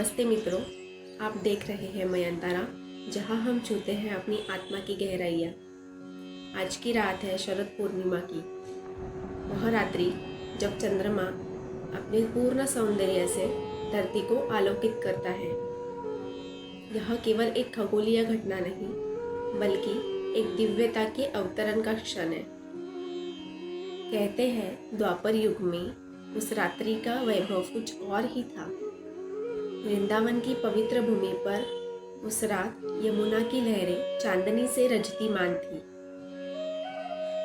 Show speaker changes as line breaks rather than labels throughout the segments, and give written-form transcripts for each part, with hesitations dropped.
नमस्ते मित्रों, आप देख रहे हैं मयंतारा, जहां हम छूते हैं अपनी आत्मा की गहराइयाँ। आज की रात है शरद पूर्णिमा की, वह रात्रि जब चंद्रमा अपने पूर्ण सौंदर्य से धरती को आलोकित करता है। यह केवल एक खगोलीय घटना नहीं, बल्कि एक दिव्यता के अवतरण का क्षण है। कहते हैं द्वापर युग में उस रात्रि का वैभव कुछ और ही था। वृंदावन की पवित्र भूमि पर उस रात यमुना की लहरें चांदनी से रजतीमान थी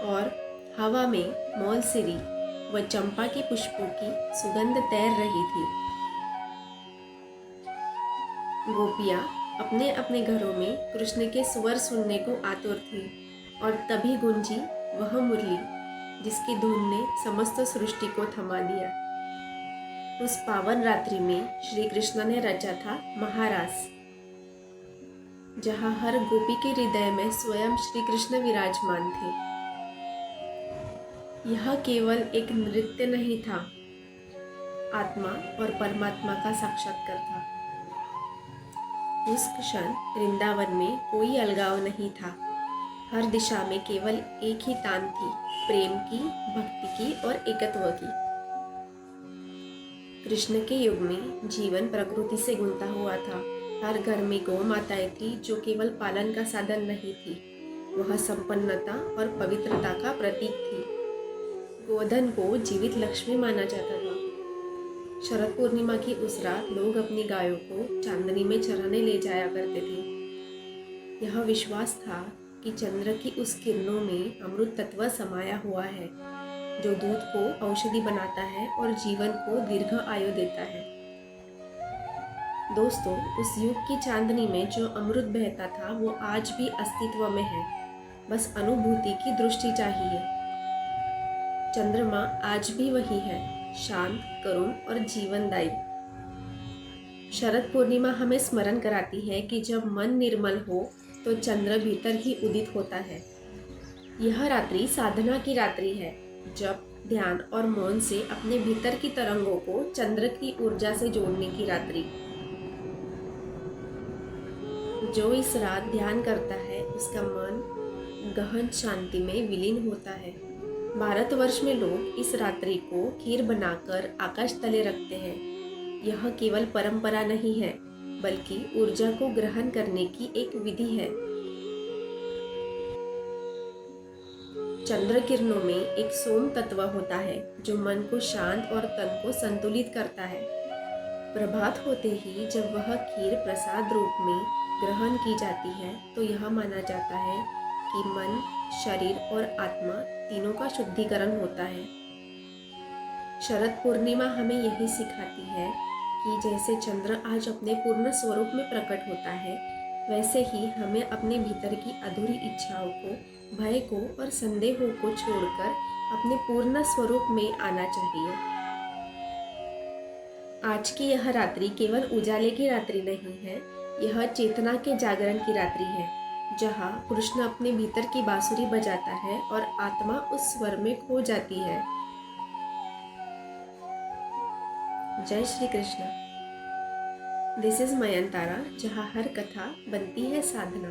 और हवा में मौलसिरी व चंपा के पुष्पों की सुगंध तैर रही थी। गोपियां अपने अपने घरों में कृष्ण के स्वर सुनने को आतुर थी और तभी गूंजी वह मुरली जिसकी धुन ने समस्त सृष्टि को थमा दिया। उस पावन रात्रि में श्री कृष्ण ने रचा था महारास, जहाँ हर गोपी के हृदय में स्वयं श्री कृष्ण विराजमान थे। यह केवल एक नृत्य नहीं था, आत्मा और परमात्मा का साक्षात्कार था। उस क्षण वृंदावन में कोई अलगाव नहीं था। हर दिशा में केवल एक ही तान थी, प्रेम की, भक्ति की और एकत्व की। कृष्ण के युग में जीवन प्रकृति से गुंथा हुआ था। हर घर में गौ माताएं थी जो केवल पालन का साधन नहीं थी, वह संपन्नता और पवित्रता का प्रतीक थी। गोधन को जीवित लक्ष्मी माना जाता था। शरद पूर्णिमा की उस रात लोग अपनी गायों को चांदनी में चराने ले जाया करते थे। यह विश्वास था कि चंद्र की उस किरणों में अमृत तत्व समाया हुआ है, जो दूध को औषधि बनाता है और जीवन को दीर्घ आयु देता है। दोस्तों, उस युग की चांदनी में जो अमृत बहता था वो आज भी अस्तित्व में है, बस अनुभूति की दृष्टि चाहिए। चंद्रमा आज भी वही है, शांत, करुण और जीवनदायी। शरद पूर्णिमा हमें स्मरण कराती है कि जब मन निर्मल हो तो चंद्र भीतर ही उदित होता है। यह रात्रि साधना की रात्रि है, जब ध्यान और मौन से अपने भीतर की तरंगों को चंद्र की ऊर्जा से जोड़ने की रात्रि। जो इस रात ध्यान करता है उसका मन गहन शांति में विलीन होता है। भारतवर्ष में लोग इस रात्रि को खीर बनाकर आकाश तले रखते हैं। यह केवल परंपरा नहीं है, बल्कि ऊर्जा को ग्रहण करने की एक विधि है। चंद्र किरणों में एक सोम तत्व होता है जो मन को शांत और तन को संतुलित करता है। प्रभात होते ही जब वह खीर प्रसाद रूप में ग्रहण की जाती है तो यह माना जाता है कि मन, शरीर और आत्मा तीनों का शुद्धिकरण होता है। शरद पूर्णिमा हमें यही सिखाती है कि जैसे चंद्र आज अपने पूर्ण स्वरूप में प्रकट होता है, वैसे ही हमें अपने भीतर की अधूरी इच्छाओं को, भय को और संदेहों को छोड़कर अपने पूर्ण स्वरूप में आना चाहिए। आज की यह रात्रि केवल उजाले की रात्रि नहीं है, यह चेतना के जागरण की रात्रि है, जहाँ कृष्ण अपने भीतर की बांसुरी बजाता है और आत्मा उस स्वर में खो जाती है। जय श्री कृष्ण। दिस इज मयंतारा, जहाँ हर कथा बनती है साधना।